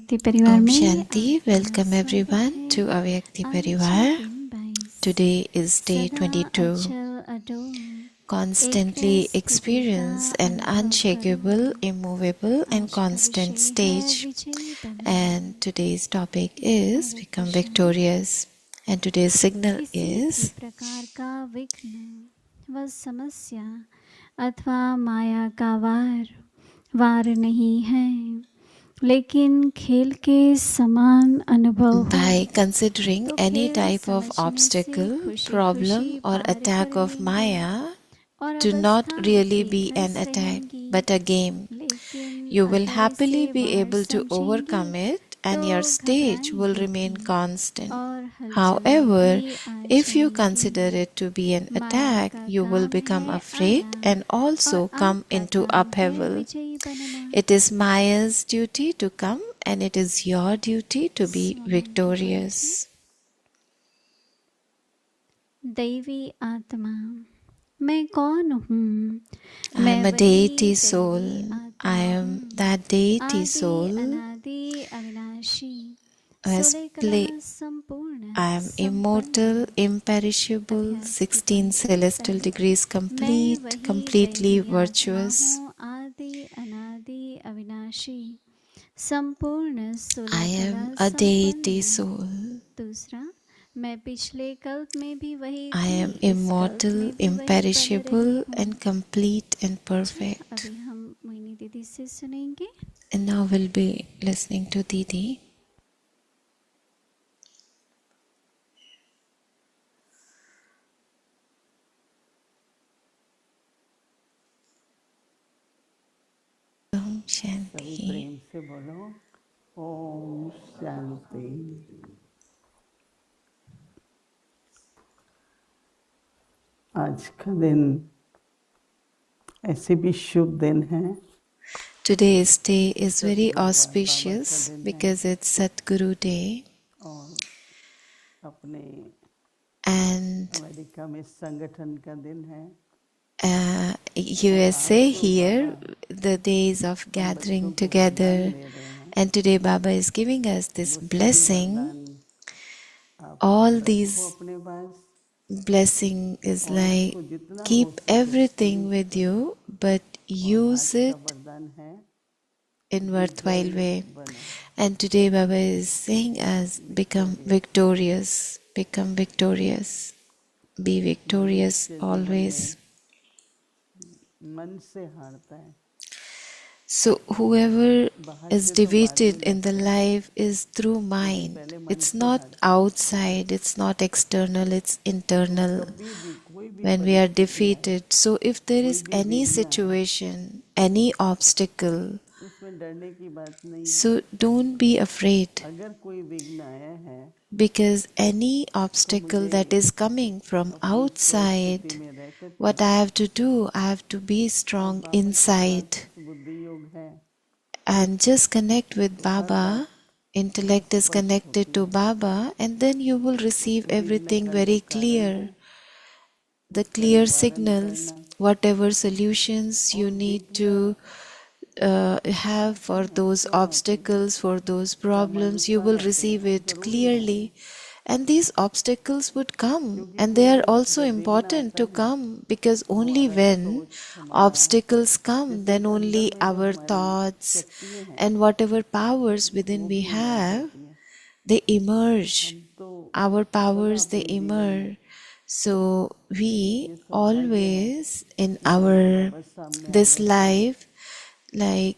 अव्यक्ति परिवार में Shanti, welcome everyone to Avyakti Parivar. Today is day 22. Constantly experience an unshakable, immovable and constant stage. And today's topic is Become Victorious. And today's signal is प्रकार का विघ्न व समस्या अथवा माया का वार नहीं है, लेकिन खेल के समान अनुभव हो। by considering any type of obstacle, problem or attack of Maya to not really be an attack but a game. You will happily be able to overcome it and your stage will remain constant. However, if you consider it to be an attack, you will become afraid and also come into upheaval. It is Maya's duty to come and it is your duty to be victorious. दैवी आत्मा, मैं कौन हूँ? I am a deity soul. I am that deity soul who has I am immortal, imperishable, 16 celestial degrees complete, completely virtuous. I am a deity soul. I am immortal, imperishable and complete and perfect. And now we'll be listening to Didi. Om Shanti. प्रेम से बोलो ओम शांति। आज का दिन ऐसे भी शुभ दिन है। Today's day is very auspicious because it's Satguru Day. अपने And अमेरिका में संगठन का दिन है। USA here, the days of gathering together, and today Baba is giving us this blessing. All these blessing is like keep everything with you, but use it in worthwhile way. And today Baba is saying us become victorious, be victorious always. So whoever is defeated in the life is through mind. It's not outside, it's not external, it's internal. When we are defeated, so if there is any situation, any obstacle, so don't be afraid. Because any obstacle that is coming from outside, what I have to do, I have to be strong inside and just connect with Baba. Intellect is connected to Baba, and then you will receive everything very clear. The clear signals, whatever solutions you need to have for those obstacles, for those problems, you will receive it clearly. And these obstacles would come, and they are also important to come, because only when obstacles come, then only our thoughts and whatever powers within we have, they emerge. Our powers, they emerge. So we always in our this life, like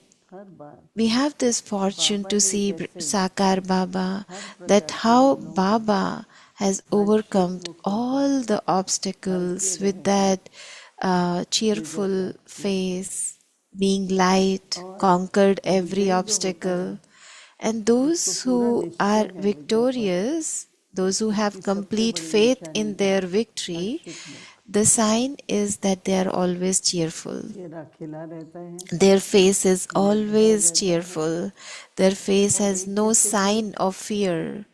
we have this fortune to see Sakar Baba, that how Baba has overcome all the obstacles with that cheerful face, being light, conquered every obstacle. And those who are victorious, those who have complete faith in their victory, the sign is that they are always cheerful. Their face is always cheerful. Their face has no sign of fear.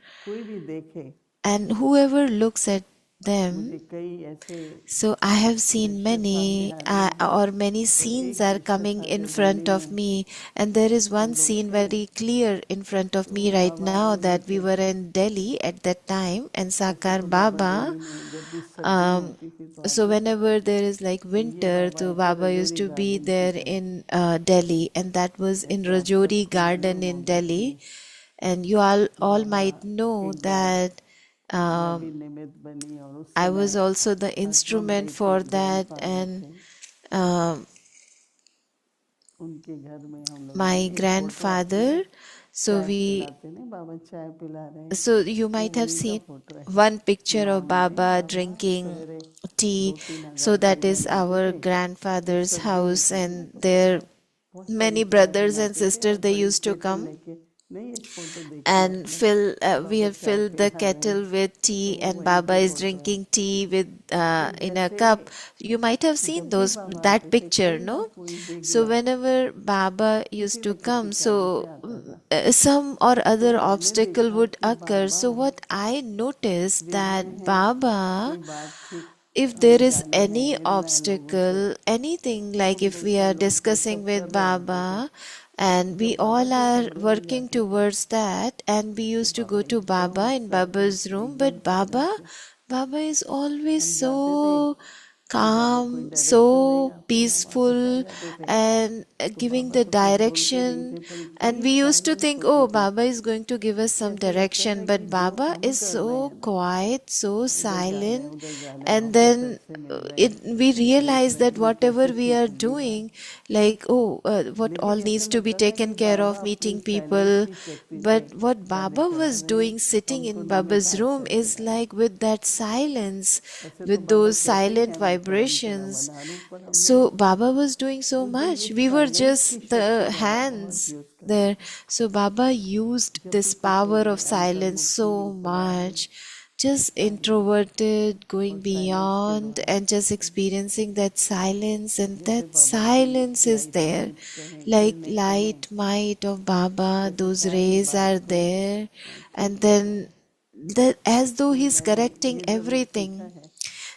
And whoever looks at them. मुझे कई ऐसे So I have seen दृश्य सामने many, आ रहे हैं or many और scenes एक are दृश्य coming था in जब front दिल्ली of में me, and there is हम one लोग scene थे very clear in front of me तो right बाबा now आए हुए that we थे। were in Delhi at that time, and ऐसे Sakar तो बाबा Baba. दिल्ली में जब भी सर्दियाँ Um, होती थी तो so आते थे। whenever there is like तो ये winter, बाबा so ऐसे Baba used Rajouri to be garden की there तरह in Delhi, and that was in जैसे आप Rajouri सबको Garden मालूम in होगा कि Delhi. And you all Baba might know एक बार that मैं भी um, निमित्त बनी और उस I was समय also the हसवंत instrument देव के for that, ग्रैंडफादर and थे। um, उनके घर में हम लोगों ने my एक फोटो आती है, grandfather. So चाय we, पिलाते नहीं, बाबा चाय पिला रहे हैं, so you वो might have उन्हीं का seen फोटो है। one picture of मॉर्निंग में Baba बाबा drinking सवेरे tea. 2-3 हज़ार So that गाड़ियाँ is लाते our थे। जब grandfather's सर्दी house, होती थी and तो there बाबा बहुत सारी many चाय brothers and पिलाते थे sisters और they बड़ी used to केतल come लेके, नहीं एक फोटो देखिए and आपने, fill we बाबा have चाय filled the पिला रहे हैं, kettle with तो tea, वो and वहीं Baba की is फोटो है। drinking tea with फिर in a जैसे cup. You might have seen जब भी those बाबा that आते थे picture, कोई ना no? कोई So बेगुआ whenever Baba किसी used to न किसी come, कारण से so आता था। some or तो other मैंने obstacle देखा would कि occur. Baba So what I noticed विनम्र that हैं, Baba, कोई बात ठीक if there हमें is जाननी है, any मिलना है लोगों से, obstacle, anything तो like उन if we are दुकानों पे discussing सब कर with रहे होते थे। Baba and we जब बाबा all के are कमरे में working जाते थे towards that, and we तो used to go Baba to Baba एकदम in सर्किल Baba's room, एकदम but साइलेंस में। Baba is always हम जाते थे so कि बाबा कोई calm, डायरेक्शन so देगा, फिर हम वापस आ peaceful, जाते थे। and तो giving बाबा the तो कुछ बोलते नहीं direction. थे पर And इतनी we used to silence think, होती oh, थी Baba is going to give us कि some ऐसा लगता direction, था कि but जो Baba हम is कर रहे so हैं ना, quiet, so silent. उधर जा रहे हैं, And ऑफिसर then से मिल रहे हैं, we देख realize रहे that हैं ये whatever कैसे we ठीक are होगी बात। doing, like, oh, what all लेकिन ऐसा needs to be लगता था कि taken care बाबा of, अपनी meeting साइलेंस people. की शक्ति से But what कार्य Baba करा was रहे हैं, doing sitting हमको in Baba's नमितार्थ room करके is जा रहे हैं। like with that silence, ऐसे तो with बाबा those कहते ही silent हैं मैं परम पिता vibrations. वदारू परम So Guru. Baba was doing so तो जो much. ये We were साइलेंस की just शक्ति the बाबा बहुत hands यूज करते there. थे। So Baba used जब भी this कुछ हो power of जाए silence अंतर्मुखी so रूप धारण, much. Just साइलेंस, introverted, और going साइलेंस के beyond, द्वारा and just experiencing that silence, and जैसे that बाबा की silence is light there. Might कहें, Like किरणें कहें, light might of Baba, जैसे those सारी rays are बातें there, ठीक and हो then जाए। that as though तो he's मैंने correcting ये ज़रूर सीखा everything. है।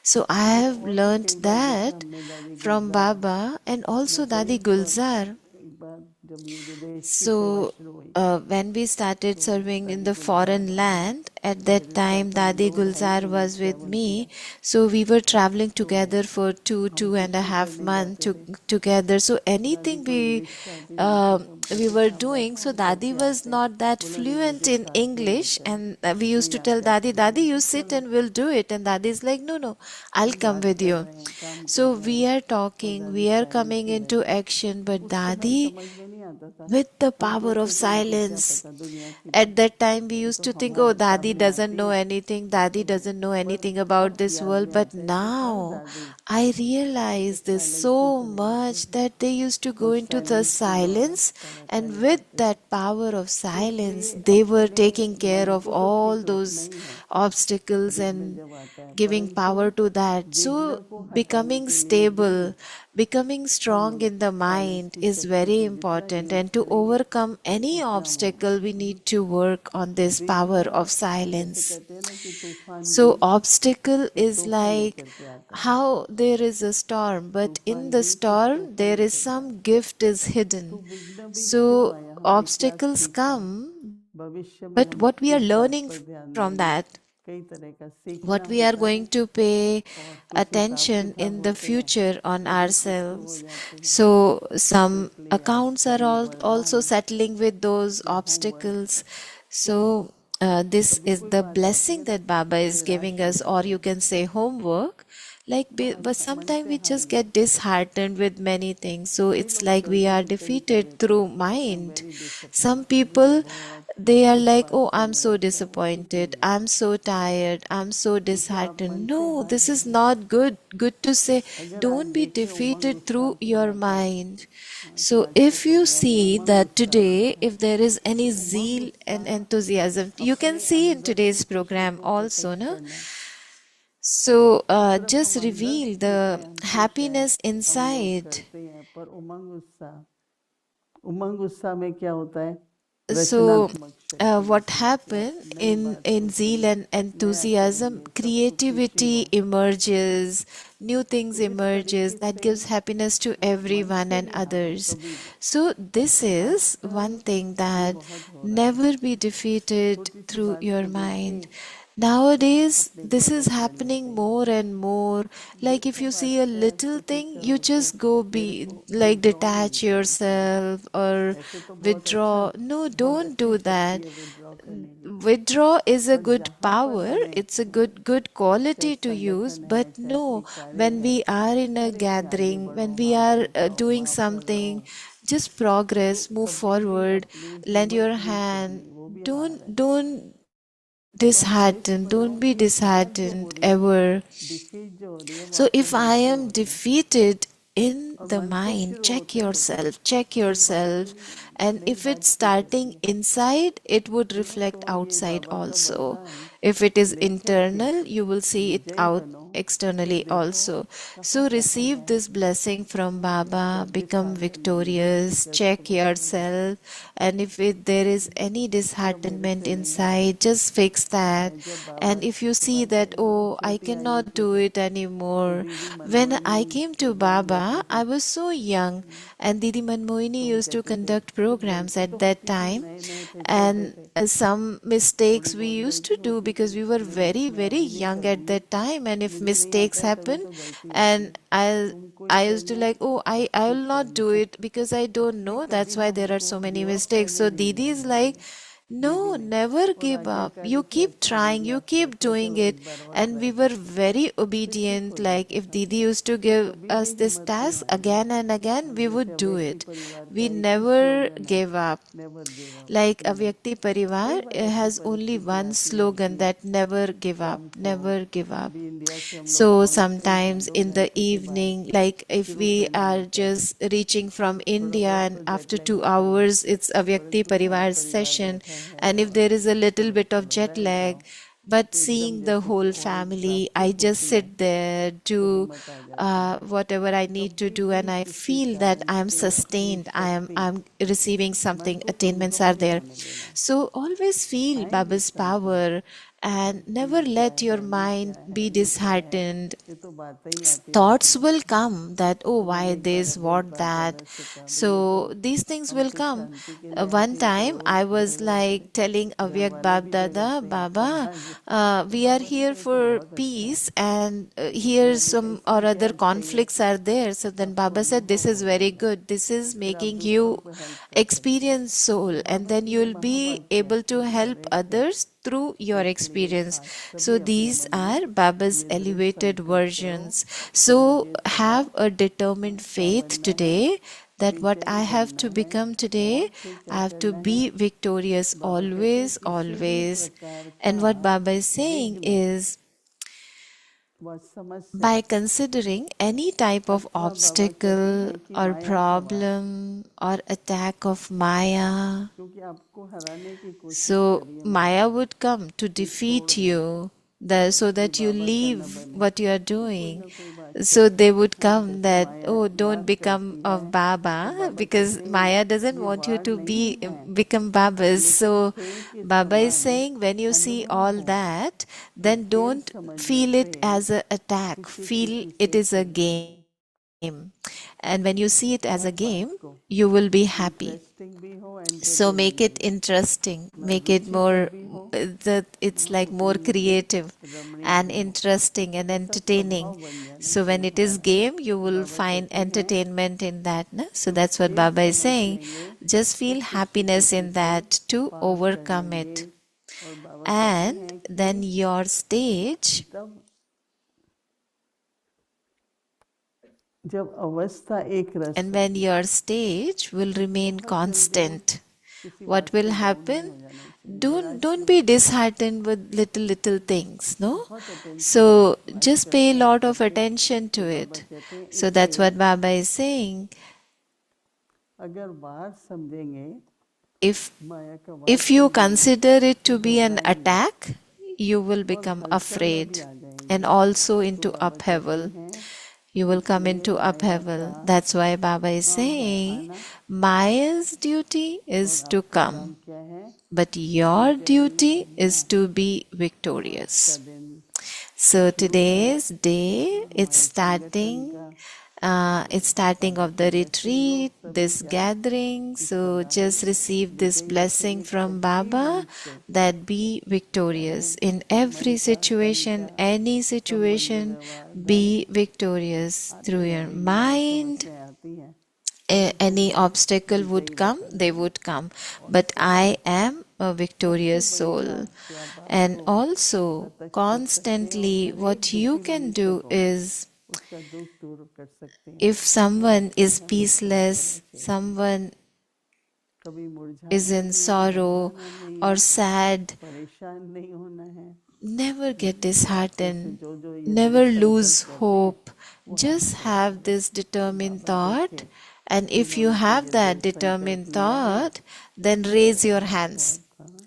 So I एक have और भी learnt कई बार देखा that हमने दादी from Gulzar Baba and also Dadi nursery पर। Gulzar. एक बार जब ये विदेश की सेवा So, शुरू हुई when we started तो serving in दादी the Gulzar foreign land, at मेरे that साथ time हम Dadi दो ढाई Gulzar महीने was with ट्रैवल किया। me. So we were traveling तो together for हम two and कुछ a भी half करने months जाते थे, together. So दादी anything को इंग्लिश आती नहीं थी तो हम we कहते थे were हम doing, so बैकग्राउंड Dadi करके was आते हैं। not that बोला नहीं fluent मुझे in साथ नहीं English, चलना, and we used नहीं to आप tell बैठो, Dadi, Dadi, मैंने you कहा sit चलो। and we'll do it. And Dadi is like, no, no, I'll हम come बात with कर you. रहे हैं, काम कर So रहे we हैं, are और talking, दादी we are साइलेंस coming में into रहती। action, but उस समय Dadi, समझ में नहीं आता था, with the हम power of सोचते थे इनको क्या silence, पता दुनिया की at बातें। that time we ये used तो to think, oh, हमारे Dadi सामने doesn't आती know हैं। anything, Dadi तो doesn't know पर anything about अब this याद world. में But आता है कि काश now दादी I इस realize this साइलेंस में so चले जाते much थे that they used to go और into the साइलेंस के द्वारा silence, सारा and कार्य with करते। that power of तो silence, इसलिए they were अपने taking care मन of को तो all ठीक those रखना ही है, obstacles हृदय and जब आता है, giving परंतु power to that. विघ्न So, को हटाने becoming के लिए भी stable, becoming हम strong लोग in the साइलेंस mind की is शक्ति very को जितना important. यूज And to करेंगे overcome any उतना वो। obstacle, we need to work on this power विघ्न of जैसे silence. कहते हैं ना कि तूफान भी So, obstacle एक is तोहफा like लेकर के आता है, how there is a storm, but in तूफान the भी कुछ storm, तोहफा there is लेकर के some आता है। gift is तो hidden. विघ्न भी क्यों So, आया हम देखिए आज obstacles सीखते हैं, come, भविष्य में but हम what we are इस बात learning पर ध्यान from देंगे। that, कई तरह का सीखना what we are होता going है to pay और कुछ हिसाब attention किताब in the होते हैं, future on वो भी कुछ तो हो ourselves. जाते हैं। So तो some इसलिए आज accounts का are ये also वरदान settling with those कि होमवर्क, obstacles. तो So this कभी is कोई the बात आती है blessing ना that Baba is giving निराश हो us, or जाते you हैं, can say homework. Like, but मन sometimes से we हार just गए। get disheartened with many things. So कई it's लोग like we चलते are फिरते निकल defeated देते through हैं, I am mind. Very Some disappointed, मुझे people, बहुत they are इस like, बात oh, से I'm so निराशा है। ठीक disappointed, नहीं है, I'm so tired, I'm so क्योंकि आप मन disheartened. से No, हार this गए is हैं। not good. Good to say, अगर आज don't be देखें उमंग defeated उत्साह through की your बातें, mind. हाँ, कि So आज के if you प्रोग्राम में see उमंग that उत्साह का today, है, if there is any तो उमंग zeal and उत्साह enthusiasm, you can अपने see in अंदर की today's खुशी program को also, प्रकट no? करना। So सिर्फ just हम अंदर reveal से होते the हैं, हम खुश हैं, happiness हम लोग inside. करते हैं, पर उमंग उत्साह, उमंग उत्साह में क्या होता है, So what happened in zeal and enthusiasm, creativity emerges, new things emerges that gives happiness to everyone and others. So this is one thing that never be defeated through your mind. Nowadays, this is happening more and more. Like if you see a little thing, you just go be like detach yourself or withdraw. No, don't do that. Withdraw is a good power, it's a good quality to use, but no, when we are in a gathering, when we are doing something, just progress, move forward, lend your hand. Don't disheartened, don't be disheartened ever. So if I am defeated in the mind, check yourself. And if it's starting inside, it would reflect outside also. If it is internal, you will see it out externally also. So receive this blessing from Baba, become victorious, check yourself, and if there is any disheartenment inside, just fix that. And if you see that, oh, I cannot do it anymore. When I came to Baba, I was so young, and Didi Manmohini used to conduct programs at that time, and some mistakes we used to do because we were very young at that time, and if mistakes happen, and I used to like, oh, I will not do it because I don't know, that's why there are so many mistakes. So Didi is like, no, never give up. You keep trying, you keep doing it. And we were very obedient. Like, if Didi used to give us this task again and again, we would do it. We never gave up. Like, Avyakti Parivar has only one slogan, that never give up, never give up. So sometimes in the evening, like if we are just reaching from India and after 2 hours it's a Vyakti Parivar session, and if there is a little bit of jet lag, but seeing the whole family, I just sit there, do whatever I need to do, and I feel that I am sustained. I'm receiving something. Attainments are there. So always feel Baba's power, and never let your mind be disheartened. Thoughts will come that, oh, why this, what that. So these things will come. One time I was like telling Avyak Bab Dada, Baba, we are here for peace, and here some or other conflicts are there. So then Baba said, this is very good. This is making you experience soul, and then you'll be able to help others through your experience. So these are Baba's elevated versions. So have a determined faith today that what I have to become today, I have to be victorious always, always. And what Baba is saying is, by considering any type of obstacle or problem or attack of Maya, so Maya would come to defeat you, so that you leave what you are doing. So they would come that, oh, don't become of Baba, because Maya doesn't want you to become Babas. So Baba is saying, when you see all that, then don't feel it as an attack. Feel it is a game. And when you see it as a game, you will be happy. So make it interesting, make it more, that it's like more creative and interesting and entertaining. So when it is game, you will find entertainment in that. Na? So that's what Baba is saying. Just feel happiness in that to overcome it. And then your stage, and when your stage will remain constant, what will happen? Don't be disheartened with little things, no? So just pay a lot of attention to it. So that's what Baba is saying. If you consider it to be an attack, you will become afraid and also into upheaval. you will come into upheaval. That's why Baba is saying, Maya's duty is to come, but your duty is to be victorious. So today's day, it's starting of the retreat, this gathering. So just receive this blessing from Baba that be victorious in every situation, any situation. Be victorious through your mind. Any obstacle would come, they would come, but I am a victorious soul. And also constantly what you can do is, if someone is peaceless, someone is in sorrow or sad, never get disheartened, never lose hope. Just have this determined thought, and if you have that determined thought, then raise your hands.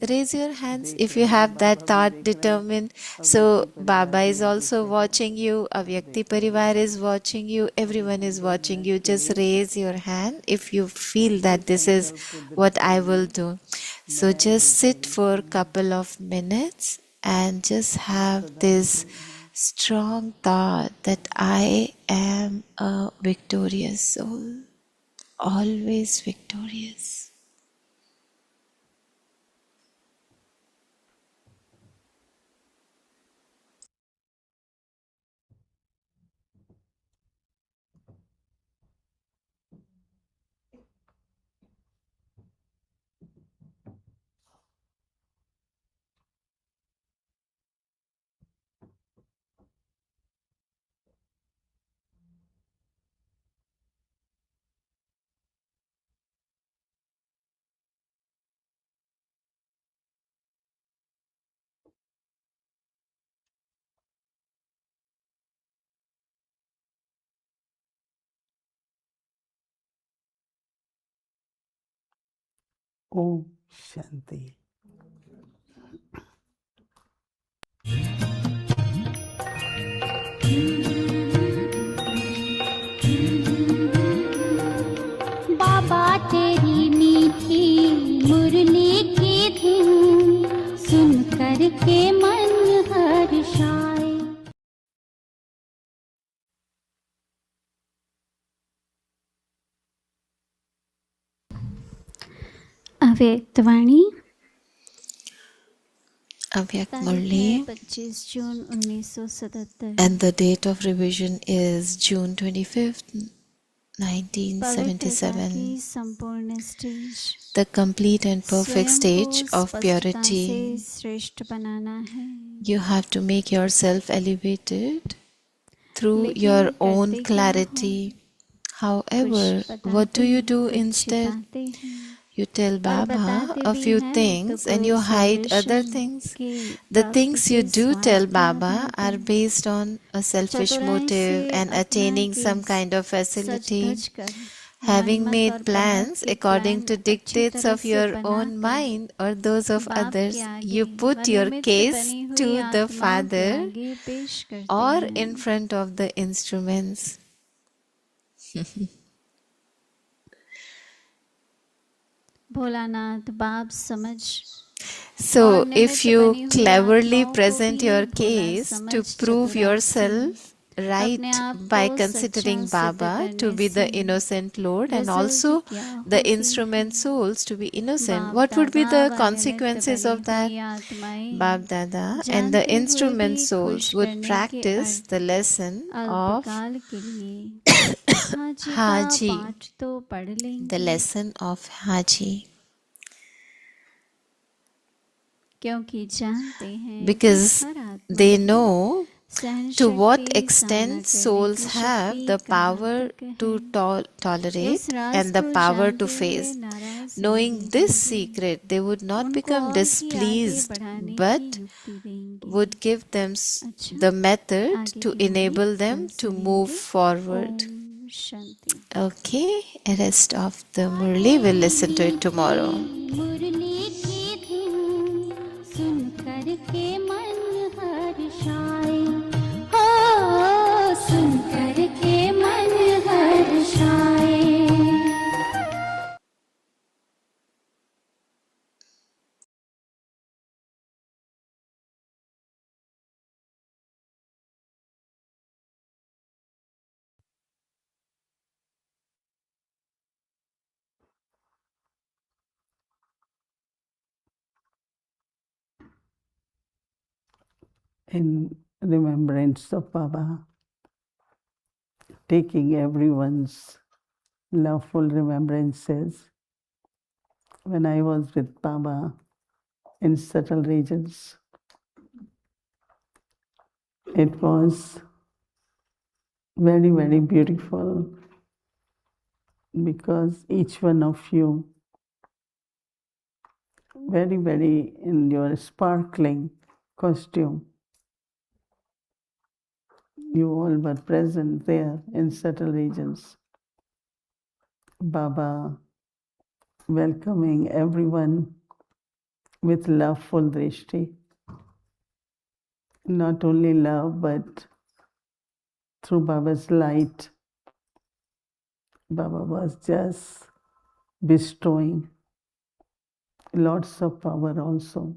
Raise your hands if you have that thought determined. So Baba is also watching you, Avyakti Parivar is watching you, everyone is watching you. Just raise your hand if you feel that this is what I will do. So just sit for a couple of minutes and just have this strong thought that I am a victorious soul, always victorious. Om Shanti. बाबा तेरी मीठी मुरली की धुन सुन कर के मन हर्षाए। अव्यक्तवाणी Avyak Murli, 25 June 1977। and the date of revision is June 25th, 1977. संपूर्ण stage, The complete and perfect stage of purity. श्रेष्ठ बनाना है। You have to make yourself elevated through your own clarity. However, what do you do instead? You tell Baba a few things and you hide other things. The things you do tell Baba are based on a selfish motive and attaining some kind of facility. Having made plans according to dictates of your own mind or those of others, you put your case to the Father or in front of the instruments. Bholanath बाप समझ। So, if you cleverly present your case to prove yourself right by considering Baba to be the innocent Lord and also the instrument souls to be innocent, what would be the consequences of that? Bab Dada and the instrument souls would practice the lesson of Haji, the lesson of Haji. Because they know to what extent souls have the power to tolerate and the power to face. Knowing this secret, they would not become displeased, but would give them the method to enable them to move forward. Okay, rest of the Murli, we'll listen to it tomorrow. के मन हर्षाए, हो सुन कर के in remembrance of Baba, taking everyone's loveful remembrances. When I was with Baba in subtle regions, it was very, very beautiful because each one of you, very, very in your sparkling costume, you all were present there in subtle regions. Baba welcoming everyone with loveful drishti. Not only love, but through Baba's light, Baba was just bestowing lots of power also.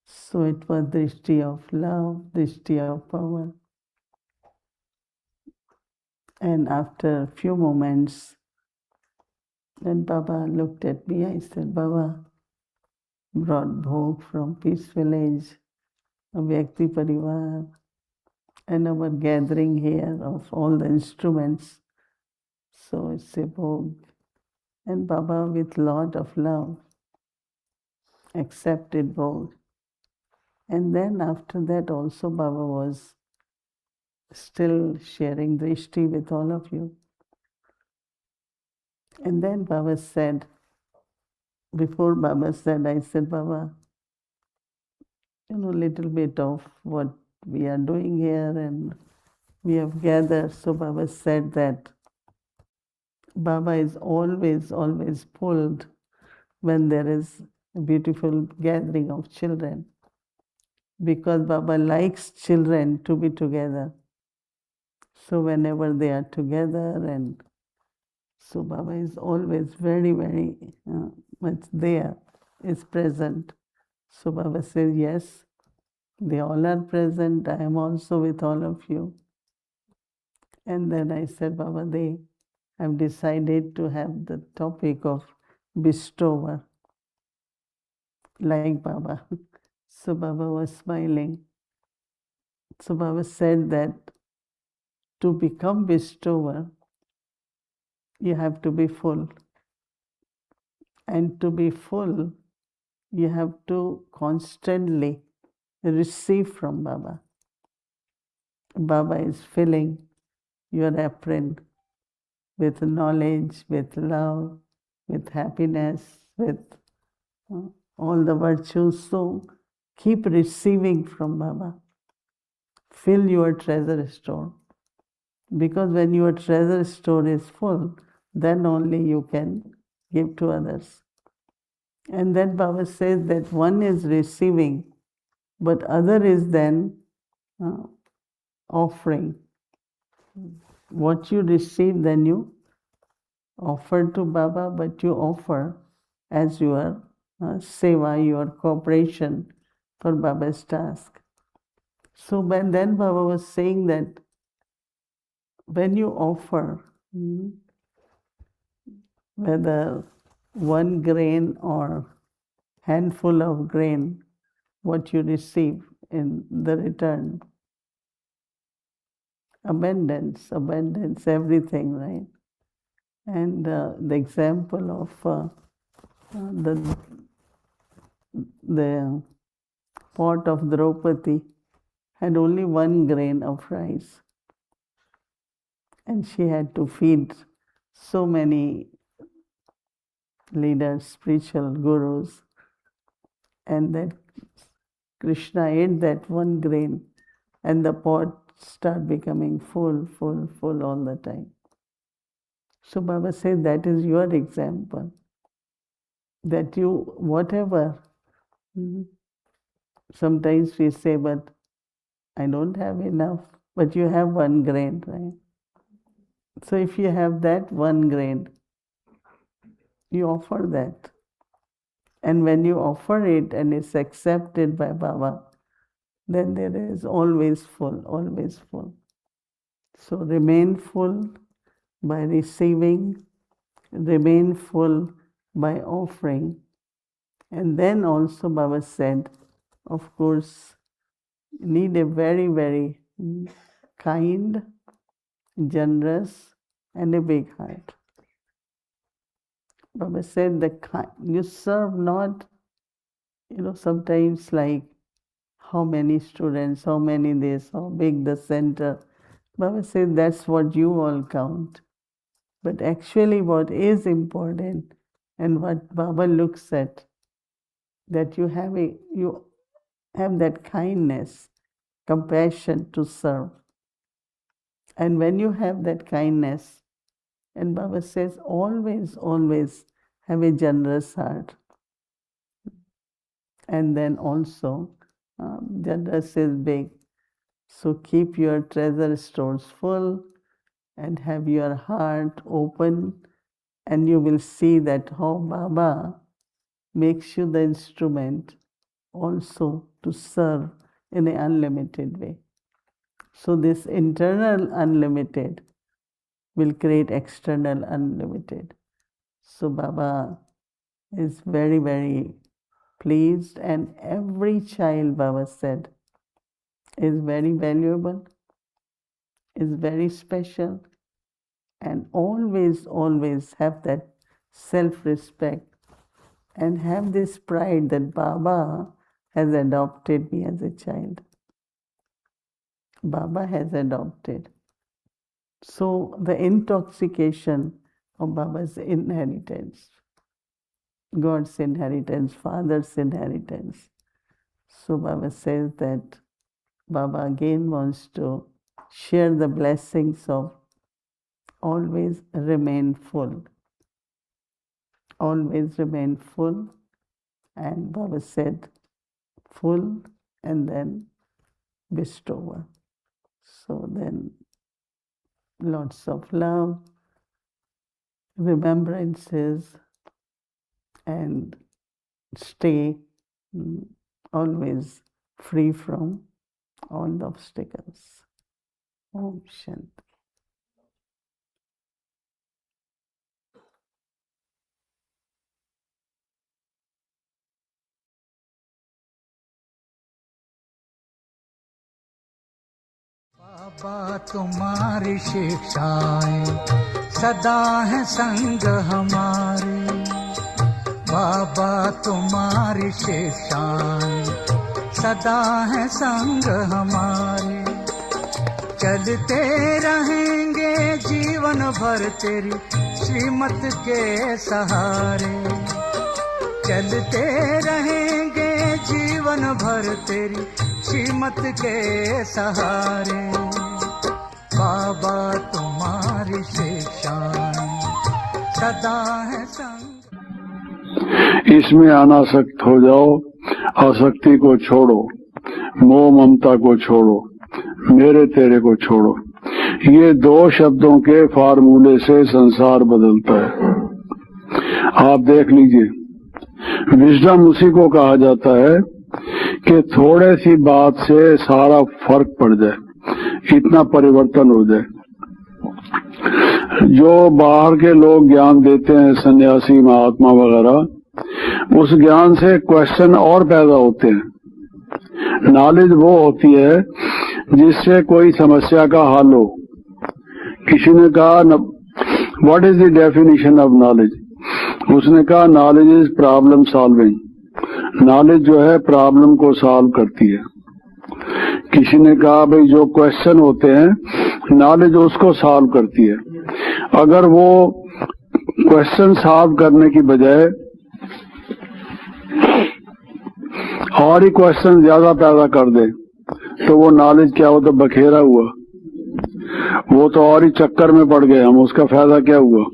So it was drishti of love, drishti of power. And after a few moments, when Baba looked at me, I said, Baba brought bhog from Peace Village, a Vyakti Parivar, and our gathering here of all the instruments. So it's a bhog. And Baba, with lot of love, accepted bhog. And then after that also Baba was still sharing drishti with all of you. And then Baba said, before Baba said, I said, Baba, little bit of what we are doing here and we have gathered. So Baba said that Baba is always, always pulled when there is a beautiful gathering of children, because Baba likes children to be together. So whenever they are together, and so Baba is always very, very much there, is present. So Baba says, yes, they all are present. I am also with all of you. And then I said, Baba, they have decided to have the topic of bestower, like Baba. So Baba was smiling. So Baba said that to become bestower, you have to be full. And to be full, you have to constantly receive from Baba. Baba is filling your apron with knowledge, with love, with happiness, with all the virtues. So keep receiving from Baba. Fill your treasure store. Because when your treasure store is full, then only you can give to others. And then Baba says that one is receiving, but other is then offering. What you receive, then you offer to Baba, but you offer as your seva, your cooperation for Baba's task. So then Baba was saying that when you offer, whether one grain or handful of grain, what you receive in the return, abundance, everything, right? And the example of the pot of Draupadi had only 1 grain of rice, and she had to feed so many leaders, spiritual gurus, and that Krishna ate that 1 grain, and the pot start becoming full all the time. So Baba said that is your example, that you, whatever, sometimes we say, but I don't have enough, but you have 1 grain, right? So if you have that 1 grain, you offer that. And when you offer it and it's accepted by Baba, then there is always full, always full. So remain full by receiving, remain full by offering. And then also Baba said, of course, need a very, very kind, generous, and a big heart. Baba said, you serve not, sometimes like how many students, how many this, how big the center. Baba said that's what you all count. But actually what is important and what Baba looks at, that you have that kindness, compassion to serve. And when you have that kindness, and Baba says, always, always have a generous heart. And then also, generous is big. So keep your treasure stores full and have your heart open, and you will see that how Baba makes you the instrument also to serve in an unlimited way. So this internal unlimited will create external unlimited. So Baba is very, very pleased, and every child, Baba said, is very valuable, is very special, and always, always have that self-respect and have this pride that Baba has adopted me as a child. Baba has adopted. So the intoxication of Baba's inheritance, God's inheritance, Father's inheritance. So Baba says that Baba again wants to share the blessings of always remain full. Always remain full. And Baba said full and then bestower. So then lots of love, remembrances, and stay always free from all the obstacles. Om Shanti. बाबा तुम्हारी शिक्षाएं सदा है संग हमारे। बाबा तुम्हारी शिक्षाएं सदा है संग हमारे। चलते रहेंगे जीवन भर तेरी श्रीमत के सहारे। चलते रहेंगे जीवन भर तेरी श्रीमत के सहारे। बाबा तुम्हारी शिक्षाएं सदा है संग। इसमें अनासक्त हो जाओ, आसक्ति को छोड़ो, मोह ममता को छोड़ो, मेरे तेरे को छोड़ो। ये दो शब्दों के फार्मूले से संसार बदलता है। आप देख लीजिए, विजडम उसी को कहा जाता है कि थोड़े सी बात से सारा फर्क पड़ जाए, इतना परिवर्तन हो जाए। जो बाहर के लोग ज्ञान देते हैं, सन्यासी महात्मा वगैरह, उस ज्ञान से क्वेश्चन और पैदा होते हैं। नॉलेज वो होती है जिससे कोई समस्या का हल हो। किसी ने कहा what is the definition of knowledge? उसने कहा knowledge is problem solving. Knowledge जो है प्रॉब्लम को सॉल्व करती है। किसी ने कहा भाई जो क्वेश्चन होते हैं नॉलेज उसको सॉल्व करती है। अगर वो क्वेश्चन सॉल्व करने की बजाय और ही क्वेश्चन ज्यादा पैदा कर दे तो वो नॉलेज क्या होता? बखेरा हुआ। वो तो और ही चक्कर में पड़ गए हम, उसका फायदा क्या हुआ?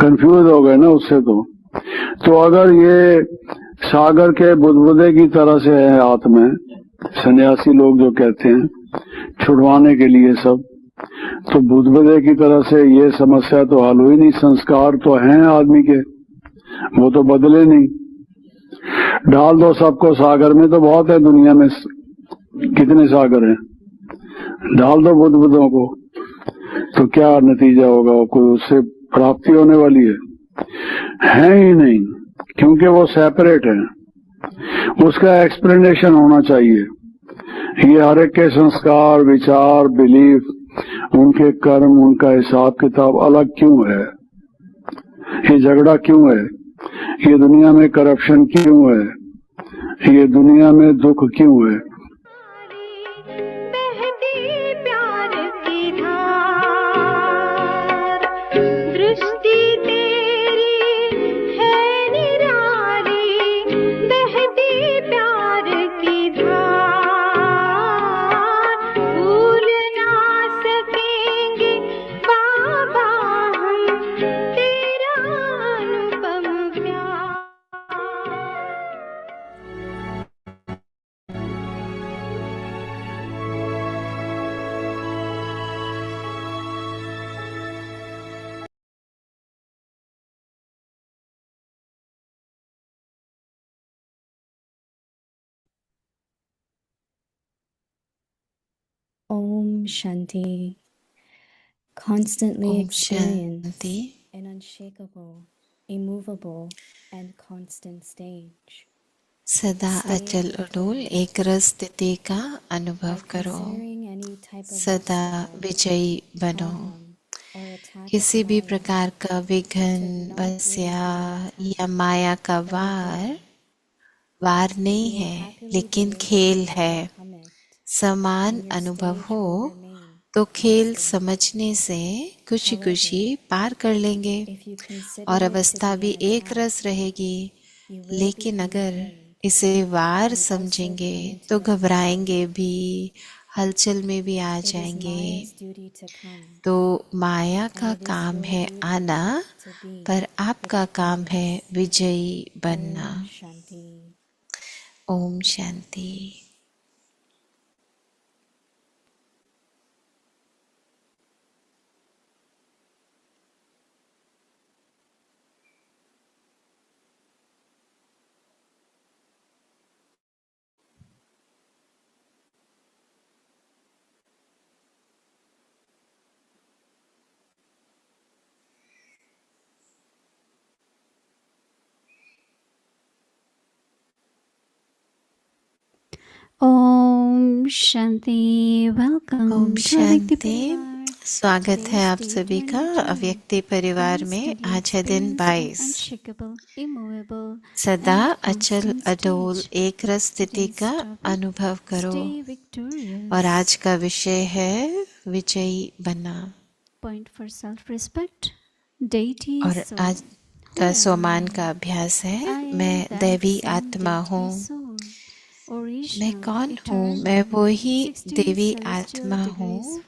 कंफ्यूज हो गए ना उससे। तो अगर ये सागर के बुदबुदे की तरह से है हाथ में, सन्यासी लोग जो कहते हैं छुड़वाने के लिए सब, तो बुदबुदे की तरह से ये समस्या तो हल हुई नहीं। संस्कार तो हैं आदमी के, वो तो बदले नहीं। डाल दो सबको सागर में तो बहुत है, दुनिया में कितने सागर हैं, डाल दो बुदबुदों को तो क्या नतीजा होगा? कोई उससे प्राप्ति होने वाली है ही नहीं, क्योंकि वो सेपरेट है। उसका एक्सप्लेनेशन होना चाहिए ये हर एक के संस्कार, विचार, बिलीफ, उनके कर्म, उनका हिसाब किताब अलग क्यों है? ये झगड़ा क्यों है? ये दुनिया में करप्शन क्यों है? ये दुनिया में दुख क्यों है? बहती प्यार की धार, दृष्टि तेरी है निराली, बहती प्यार की धार, भूल ना सकेंगे बाबा हम तेरा अनुपम प्यार। Om Shanti. Constantly Om experience Shanti. an unshakable, immovable, and constant stage. सदा अचल अडोल एक रस स्थिति का अनुभव करो। Considering any type of सदा obstacle, विजयी बनो। problem, or attack किसी of भी life प्रकार का विघन, बस्या या माया का वार नहीं है, लेकिन खेल है। समान अनुभव हो तो खेल समझने से खुशी खुशी पार कर लेंगे और अवस्था भी एक रस रहेगी। लेकिन अगर इसे वार समझेंगे तो घबराएंगे भी, हलचल में भी आ जाएंगे। तो माया का काम है आना, पर आपका काम है विजयी बनना। Om Shanti. Om Shanti. Welcome Om to अव्यक्ति शांति। परिवार। स्वागत है आप सभी का अव्यक्ति परिवार में। आज है दिन 22। सदा अचल अडोल एक रस स्थिति का अनुभव करो और आज का विषय है विजयी बनना। Point for self respect. और आज का सोमान का अभ्यास है। मैं दैवी आत्मा हूँ। मैं कौन हूँ? मैं वो ही देवी आत्मा हूँ,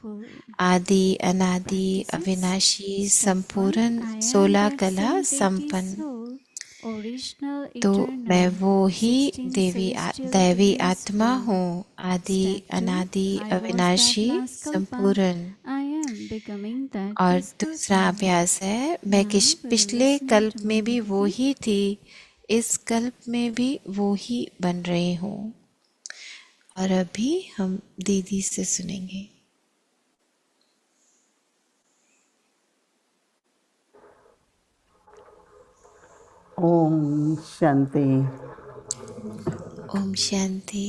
आदि अनादि अविनाशी संपूर्ण 16 कला संपन्न। तो मैं वो ही दैवी आत्मा हूँ, आदि अनादि अविनाशी संपूर्ण। और दूसरा अभ्यास है, मैं पिछले कल्प में भी वो ही थी, इस कल्प में भी वो ही बन रही हूँ। और अभी हम दीदी से सुनेंगे। ओम शांति। ओम शांति।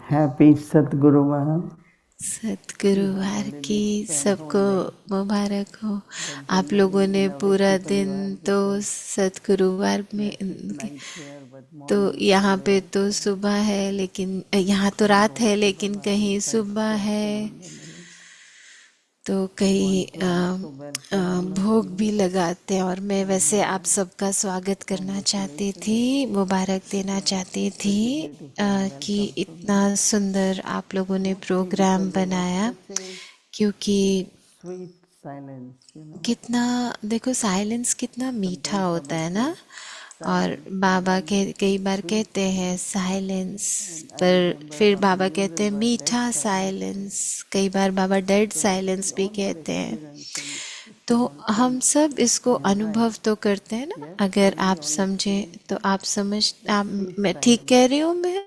हैप्पी सतगुरुवार। सतगुरुवार की सबको मुबारक हो। आप लोगों ने पूरा दिन तो सतगुरुवार में, तो यहाँ पे तो सुबह है, लेकिन यहाँ तो रात है, लेकिन कहीं सुबह है, तो कई भोग भी लगाते हैं। और मैं वैसे आप सबका स्वागत करना चाहती थी, मुबारक देना चाहती थी कि इतना सुंदर आप लोगों ने प्रोग्राम बनाया। क्योंकि कितना, देखो साइलेंस कितना मीठा होता है ना। और बाबा के कई बार कहते हैं साइलेंस, पर फिर बाबा कहते हैं मीठा साइलेंस। कई बार बाबा डेड साइलेंस भी कहते हैं। तो हम सब इसको अनुभव तो करते हैं ना। अगर आप समझें तो आप मैं ठीक कह रही हूँ। मैं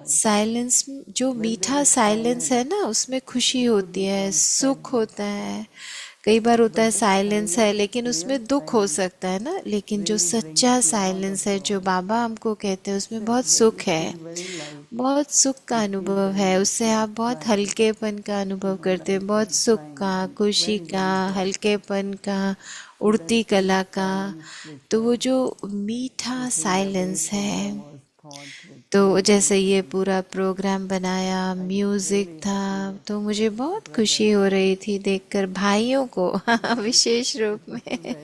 साइलेंस, जो मीठा साइलेंस है ना, उसमें खुशी होती है, सुख होता है। कई बार होता है साइलेंस है लेकिन उसमें दुख हो सकता है ना, लेकिन जो सच्चा साइलेंस है जो बाबा हमको कहते हैं उसमें बहुत सुख है, बहुत सुख का अनुभव है। उससे आप बहुत हल्केपन का अनुभव करते हैं, बहुत सुख का, खुशी का, हल्केपन का, उड़ती कला का। तो वो जो मीठा साइलेंस है, तो जैसे ये पूरा प्रोग्राम बनाया, म्यूजिक था, तो मुझे बहुत खुशी हो रही थी देखकर भाइयों को विशेष रूप में।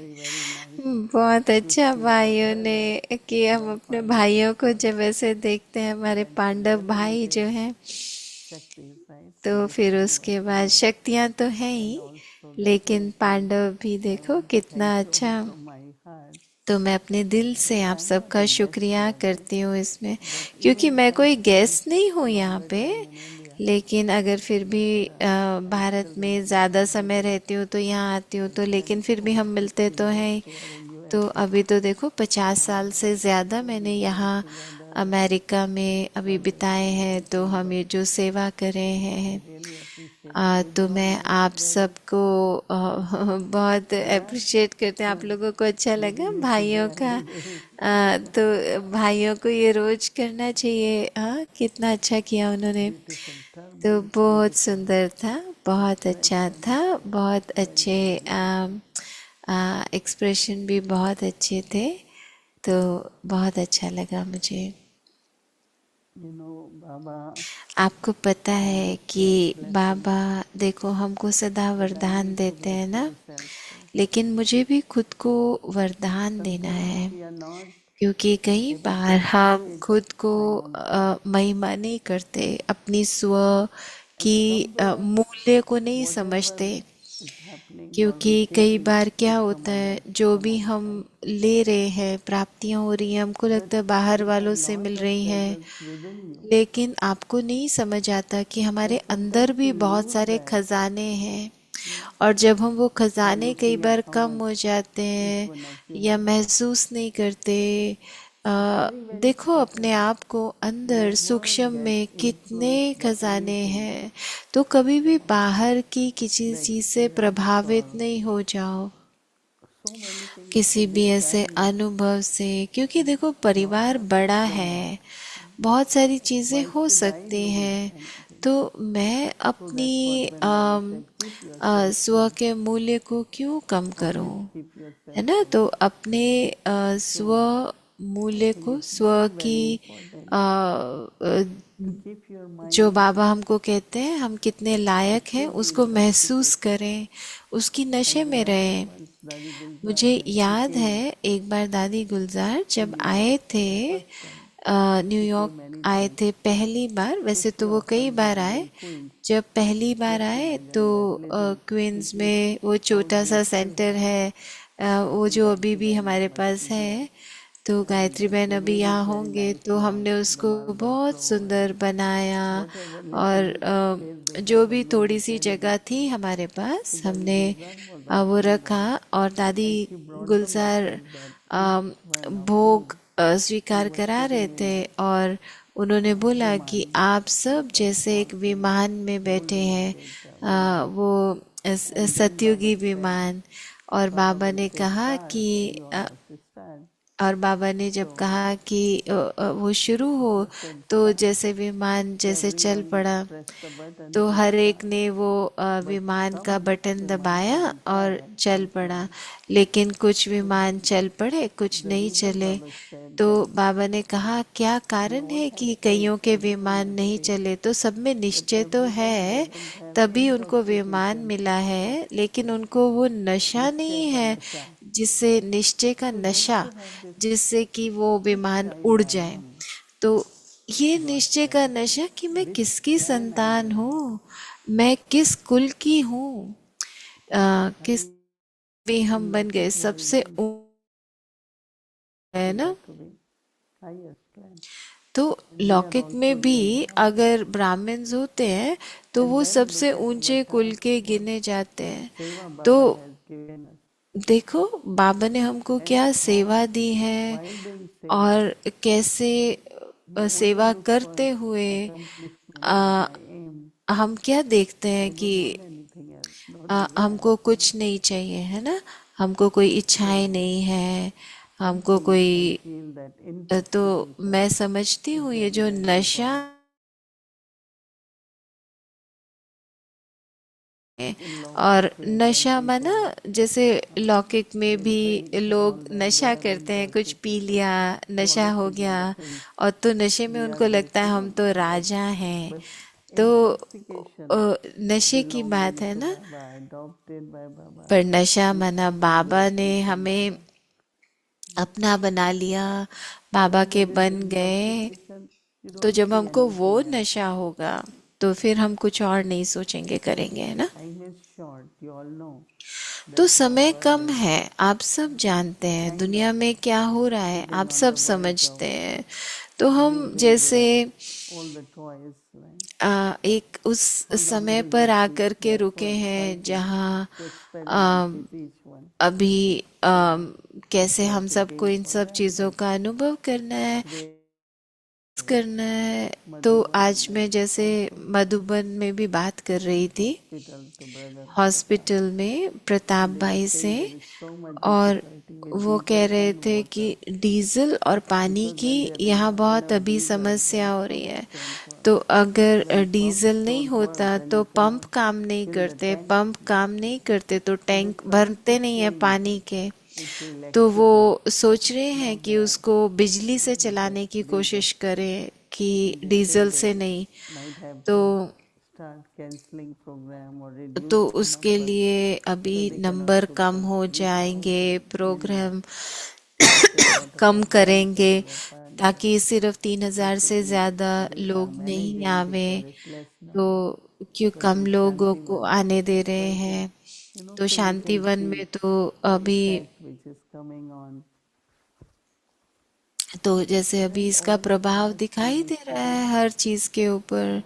बहुत अच्छा भाइयों ने कि हम अपने भाइयों को जब ऐसे देखते हैं, हमारे पांडव भाई जो हैं, तो फिर उसके बाद शक्तियां तो हैं ही, लेकिन पांडव भी देखो कितना अच्छा। तो मैं अपने दिल से आप सबका शुक्रिया करती हूँ इसमें, क्योंकि मैं कोई गेस्ट नहीं हूँ यहाँ पे, लेकिन अगर फिर भी भारत में ज़्यादा समय रहती हूँ तो यहाँ आती हूँ, तो लेकिन फिर भी हम मिलते तो हैं ही। तो अभी तो देखो 50 साल से ज़्यादा मैंने यहाँ अमेरिका में अभी बिताए हैं, तो हम ये जो सेवा कर रहे हैं, तो मैं आप सबको बहुत अप्रिशिएट करते हैं। आप लोगों को अच्छा लगा भाइयों का? तो भाइयों को ये रोज करना चाहिए। हाँ, कितना अच्छा किया उन्होंने, तो बहुत सुंदर था, बहुत अच्छा था, बहुत अच्छे एक्सप्रेशन भी बहुत अच्छे थे, तो बहुत अच्छा लगा मुझे। आपको पता है कि बाबा देखो हमको सदा वरदान देते हैं ना, लेकिन मुझे भी खुद को वरदान देना है, क्योंकि कई बार हम खुद को महिमा नहीं करते, अपनी स्व की मूल्य को नहीं समझते। क्योंकि कई बार क्या होता है, जो भी हम ले रहे हैं, प्राप्तियां हो रही हैं, हमको लगता है बाहर वालों से मिल रही हैं, लेकिन आपको नहीं समझ आता कि हमारे अंदर भी बहुत सारे खजाने हैं। और जब हम वो खजाने कई बार कम हो जाते हैं या महसूस नहीं करते, देखो अपने आप को अंदर सूक्ष्म में कितने खजाने हैं। तो कभी भी बाहर की किसी चीज़ से प्रभावित नहीं हो जाओ, किसी भी ऐसे अनुभव से, क्योंकि देखो परिवार बड़ा है, बहुत सारी चीज़ें हो सकती हैं। तो मैं अपनी स्व के मूल्य को क्यों कम करूं, है ना? तो अपने स्व मूल्य को, स्व की जो बाबा हमको कहते हैं हम कितने लायक हैं, उसको महसूस करें, उसकी नशे में रहें। मुझे याद है एक बार दादी गुलजार जब आए थे, न्यूयॉर्क आए थे पहली बार, वैसे तो वो कई बार आए, जब पहली बार आए तो क्वींस में वो छोटा सा सेंटर है, वो जो अभी भी हमारे पास है, तो गायत्री बहन अभी यहाँ होंगे, तो हमने उसको बहुत सुंदर बनाया, और जो भी थोड़ी सी जगह थी हमारे पास हमने वो रखा, और दादी गुलजार भोग स्वीकार करा रहे थे, और उन्होंने बोला कि आप सब जैसे एक विमान में बैठे हैं, वो सतयुगी विमान। और बाबा ने कहा कि और बाबा ने जब कहा कि वो शुरू हो, तो जैसे विमान जैसे चल पड़ा, तो हर एक ने वो विमान का बटन दबाया और चल पड़ा, लेकिन कुछ विमान चल पड़े, कुछ नहीं चले। तो बाबा ने कहा क्या कारण है कि कईयों के विमान नहीं चले? तो सब में निश्चय तो है, तभी उनको विमान मिला है, लेकिन उनको वो नशा नहीं है, जिससे निश्चय का नशा, जिससे कि वो विमान उड़ जाए। तो ये निश्चय का नशा कि मैं किसकी संतान हूँ, मैं किस कुल की हूँ, किस भी हम बन गए सबसे है ना। तो लौकिक में भी अगर ब्राह्मण्स होते हैं तो वो सबसे ऊंचे कुल के गिने जाते हैं। तो देखो बाबा ने हमको क्या सेवा दी है, और कैसे सेवा करते हुए आ, हम क्या देखते हैं कि हमको कुछ नहीं चाहिए, है ना, हमको कोई इच्छाएं नहीं है, हमको कोई तो मैं समझती हूँ ये जो नशा है, और नशा माना जैसे लौकिक में भी लोग नशा करते हैं, कुछ पी लिया, नशा हो गया, और तो नशे में उनको लगता है हम तो राजा हैं। तो नशे की बात है ना, पर नशा माना बाबा ने हमें अपना बना लिया, बाबा के बन गए। तो जब हमको वो नशा होगा तो फिर हम कुछ और नहीं सोचेंगे करेंगे, है ना। तो समय कम है, आप सब जानते हैं दुनिया में क्या हो रहा है, आप सब समझते हैं। तो हम जैसे एक उस समय पर आकर के रुके हैं जहाँ अभी कैसे हम सबको इन सब चीज़ों का अनुभव करना है। तो आज मैं जैसे मधुबन में भी बात कर रही थी हॉस्पिटल में प्रताप भाई से, और वो कह रहे थे कि डीजल और पानी की यहाँ बहुत अभी समस्या हो रही है। तो अगर डीजल नहीं होता तो पंप काम नहीं करते, पंप काम नहीं करते तो टैंक भरते नहीं है पानी के। तो वो सोच रहे हैं कि उसको बिजली से चलाने की कोशिश करें कि डीजल से नहीं। तो उसके लिए अभी नंबर कम हो जाएंगे, प्रोग्राम कम करेंगे, ताकि सिर्फ 3,000 से ज़्यादा लोग नहीं आवे। तो क्यों कम लोगों को आने दे रहे हैं। तो शांतिवन में तो अभी तो जैसे अभी इसका प्रभाव दिखाई दे रहा है हर चीज के ऊपर।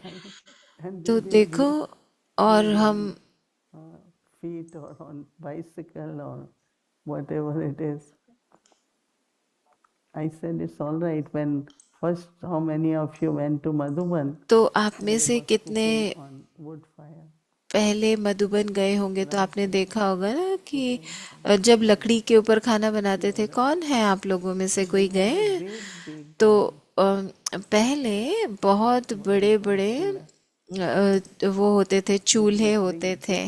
तो देखो, और हम feet or on bicycle or whatever it is. I said it's all right. When first, how many of you went to Madhuban? तो आप में से कितने On wood fire. पहले मधुबन गए होंगे, तो आपने देखा होगा ना कि जब लकड़ी के ऊपर खाना बनाते थे। कौन है आप लोगों में से कोई गए? तो पहले बहुत बड़े बड़े वो होते थे, चूल्हे होते थे,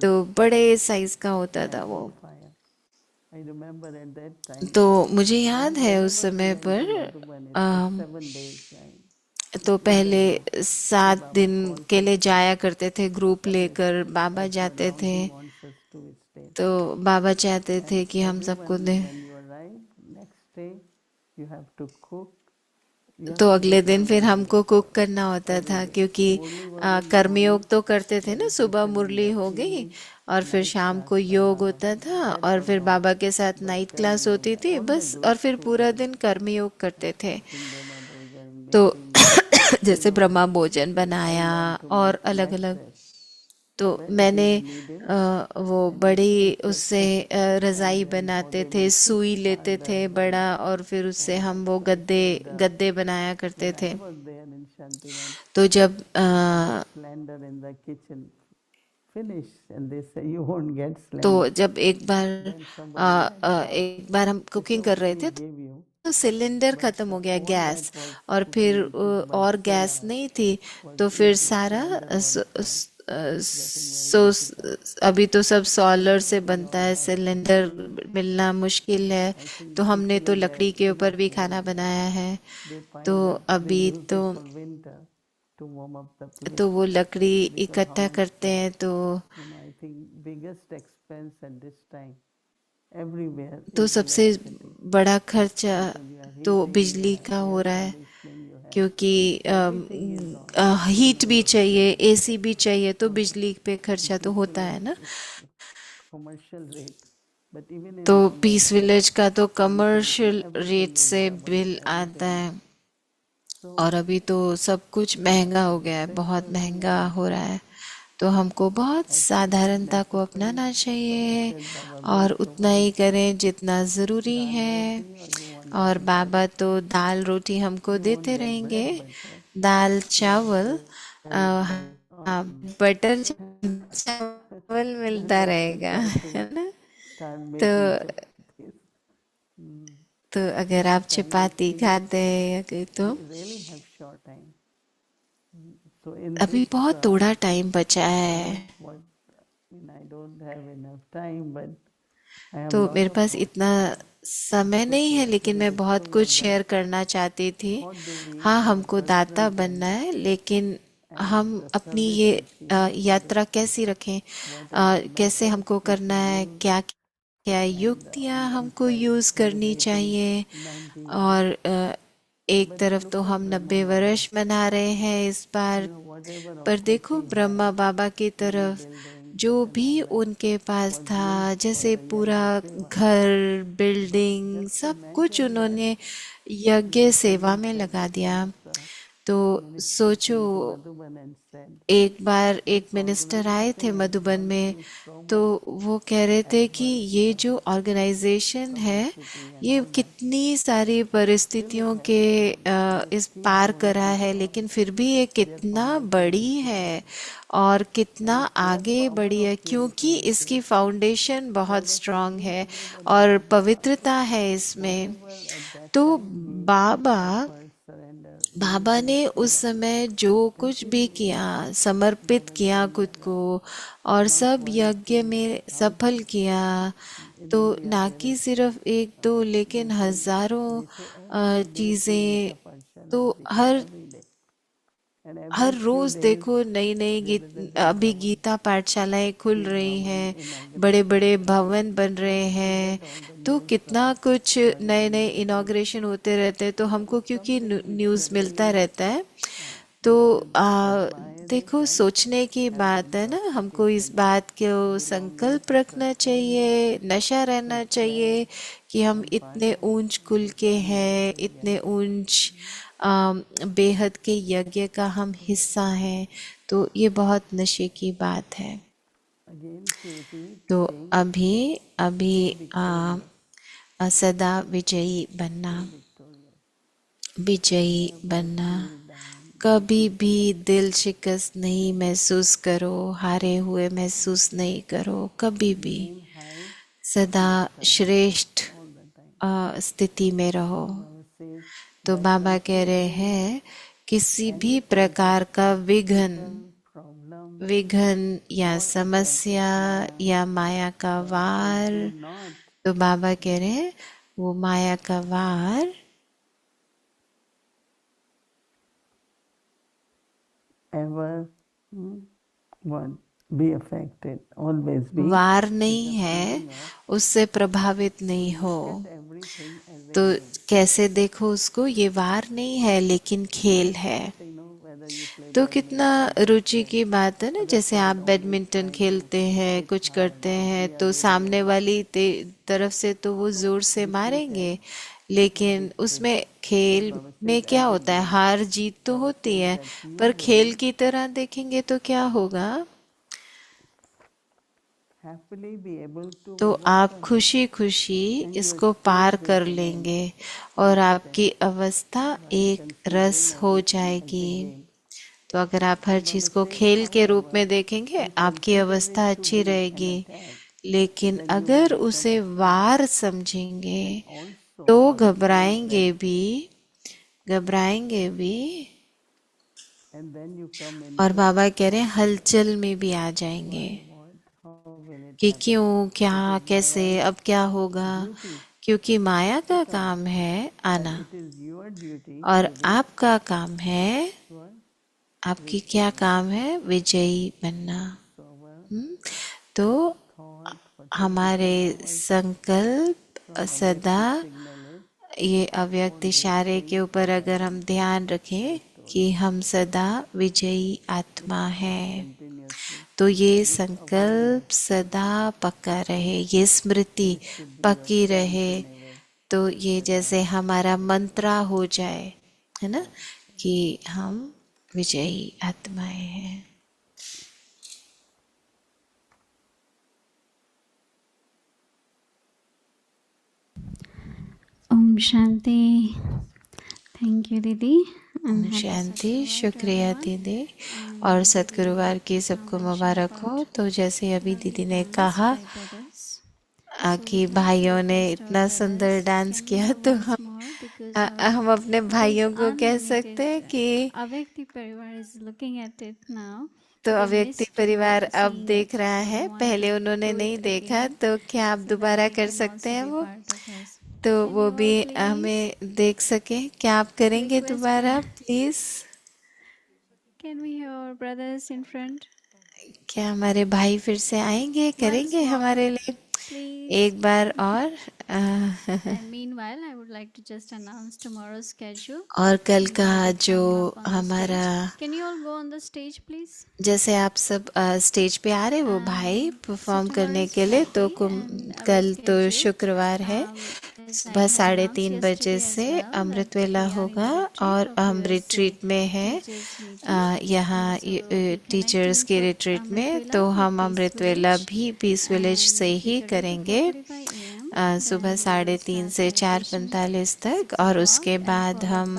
तो बड़े साइज का होता था वो। I remember at that time. तो मुझे याद है उस समय पर 7 days. तो पहले 7 दिन के लिए जाया करते थे, ग्रुप लेकर बाबा जाते थे। Wants us to stay. तो बाबा चाहते थे कि हम सबको दे। When you arrive, next day you have to cook. तो अगले दिन फिर हमको कुक करना होता था, क्योंकि कर्मयोग तो करते थे ना, सुबह मुरली हो गई और फिर शाम को योग होता था, और फिर बाबा के साथ नाइट क्लास होती थी बस, और फिर पूरा दिन कर्मयोग करते थे। तो जैसे ब्रह्मा भोजन बनाया और अलग अलग। तो मैंने वो बड़ी उससे रज़ाई बनाते थे, सुई लेते थे बड़ा, और फिर उससे हम वो गद्दे बनाया करते थे। Was there in Shantivan. तो जब Slender in the kitchen. Finish, and they say you won't get slender. तो जब एक बार हम कुकिंग कर रहे थे, Give you. तो सिलेंडर खत्म हो गया, गैस, और फिर और गैस नहीं थी। तो फिर सारा अभी तो सब सोलर से बनता है, सिलेंडर मिलना मुश्किल है। तो हमने तो लकड़ी के ऊपर भी खाना बनाया है। तो अभी तो Winter to warm up the place. तो वो लकड़ी इकट्ठा करते हैं। तो I think biggest expense at this time everywhere. तो सबसे बड़ा खर्चा तो बिजली का हो रहा है, क्योंकि हीट भी चाहिए, एसी भी चाहिए, तो बिजली पे खर्चा तो होता है ना। Commercial rate. But even in तो पीस विलेज का तो कमर्शियल रेट से बिल आता है, और अभी तो सब कुछ महंगा हो गया है, बहुत महंगा हो रहा है। तो हमको बहुत साधारणता को अपनाना चाहिए, और उतना ही करें जितना ज़रूरी है। और बाबा तो दाल रोटी हमको देते रहेंगे, दाल चावल, हाँ, बटर चावल मिलता रहेगा, है ना। start तो making chapatis. Mm. तो अगर आप चपाती खाते हैं या कोई तो We really have short time. So in अभी this, बहुत थोड़ा टाइम बचा है, what I don't have enough time, but I have तो lot मेरे of पास thoughts. इतना समय नहीं है, लेकिन मैं बहुत कुछ शेयर करना चाहती थी। हाँ, हमको दाता बनना है, लेकिन हम अपनी ये यात्रा कैसी रखें, कैसे हमको करना है, क्या क्या युक्तियाँ हमको यूज़ करनी चाहिए। और एक तरफ तो हम 90 वर्ष मना रहे हैं इस बार, पर देखो ब्रह्मा बाबा की तरफ जो भी उनके पास था, जैसे पूरा घर, बिल्डिंग, सब कुछ उन्होंने यज्ञ सेवा में लगा दिया। तो सोचो, एक बार एक मिनिस्टर आए थे मधुबन में, तो वो कह रहे थे कि ये जो ऑर्गेनाइजेशन है, ये कितनी सारी परिस्थितियों के इस पार करा है, लेकिन फिर भी ये कितना बड़ी है और कितना आगे बढ़ी है, क्योंकि इसकी फाउंडेशन बहुत स्ट्रांग है और पवित्रता है इसमें। तो बाबा बाबा ने उस समय जो कुछ भी किया, समर्पित किया खुद को, और सब यज्ञ में सफल किया। तो ना कि सिर्फ एक दो, लेकिन हजारों चीजें। तो हर रोज देखो नई नई अभी गीता पाठशालाएं खुल रही हैं, बड़े बड़े भवन बन रहे हैं, तो कितना कुछ नए नए इनॉग्रेशन होते रहते हैं। तो हमको क्योंकि न्यूज़ मिलता रहता है, तो देखो सोचने की बात है ना, हमको इस बात को संकल्प रखना चाहिए, नशा रहना चाहिए कि हम इतने ऊंच कुल के हैं, इतने ऊंच बेहद के यज्ञ का हम हिस्सा हैं। तो ये बहुत नशे की बात है। तो अभी अभी सदा विजयी बनना, विजयी बनना। कभी भी दिल शिकस्त नहीं महसूस करो, हारे हुए महसूस नहीं करो, कभी भी। सदा श्रेष्ठ स्थिति में रहो। तो बाबा कह रहे हैं, किसी भी प्रकार का विघन या समस्या या माया का वार, तो बाबा कह रहे हैं वो माया का वार ever be affected, always be. वार नहीं है, उससे प्रभावित नहीं हो। तो कैसे देखो उसको, ये वार नहीं है लेकिन खेल है। तो कितना रुचि की बात है ना, जैसे आप बैडमिंटन खेलते हैं, कुछ करते हैं, तो सामने वाली तरफ से तो वो जोर से मारेंगे, लेकिन उसमें खेल में क्या होता है, हार जीत तो होती है, पर खेल की तरह देखेंगे तो क्या होगा, तो आप खुशी खुशी इसको पार कर लेंगे और आपकी अवस्था एक रस हो जाएगी। तो अगर आप हर चीज को खेल के रूप में देखेंगे, आपकी अवस्था अच्छी रहेगी। लेकिन अगर उसे वार समझेंगे तो घबराएंगे भी, घबराएंगे भी। और बाबा कह रहे हैं हलचल में भी आ जाएंगे कि क्यों, क्या, कैसे, अब क्या होगा, क्योंकि माया का काम है आना और आपका काम है, आपकी क्या काम है, विजयी बनना। तो हमारे संकल्प सदा ये अव्यक्त इशारे के ऊपर अगर हम ध्यान रखें कि हम सदा विजयी आत्मा हैं, तो ये संकल्प सदा पक्का रहे, ये स्मृति पक्की रहे, तो ये जैसे हमारा मंत्रा हो जाए, है ना, कि हम विजयी आत्माएं हैं। ओम Shanti. Thank you, Didi. Om Shanti. शुक्रिया दीदी और सतगुरुवार की सबको मुबारक हो। तो जैसे अभी दीदी ने कहा कि भाइयों ने इतना सुंदर डांस किया, तो हम अपने भाइयों को कह सकते हैं कि अव्यक्ति परिवार is looking at it now. तो अव्यक्ति परिवार अब देख रहा है, पहले उन्होंने नहीं देखा, तो क्या आप दोबारा कर सकते हैं वो, तो वो भी हमें देख सके। क्या आप करेंगे दोबारा please? Can we have our brothers in front? क्या हमारे भाई फिर से आएंगे, करेंगे हमारे लिए एक बार और? And meanwhile, I would like to just announce tomorrow's schedule. और कल का जो हमारा, Can you all go on the stage, please? जैसे आप सब स्टेज पे आ रहे वो भाई परफॉर्म करने के लिए, तो कल तो शुक्रवार है, सुबह 3:30 बजे से अमृत वेला होगा और हम रिट्रीट में हैं यहाँ टीचर्स के रिट्रीट में। तो हम अमृत वेला भी पीस विलेज से ही करेंगे सुबह 3:30 से 4:45 तक, और उसके बाद हम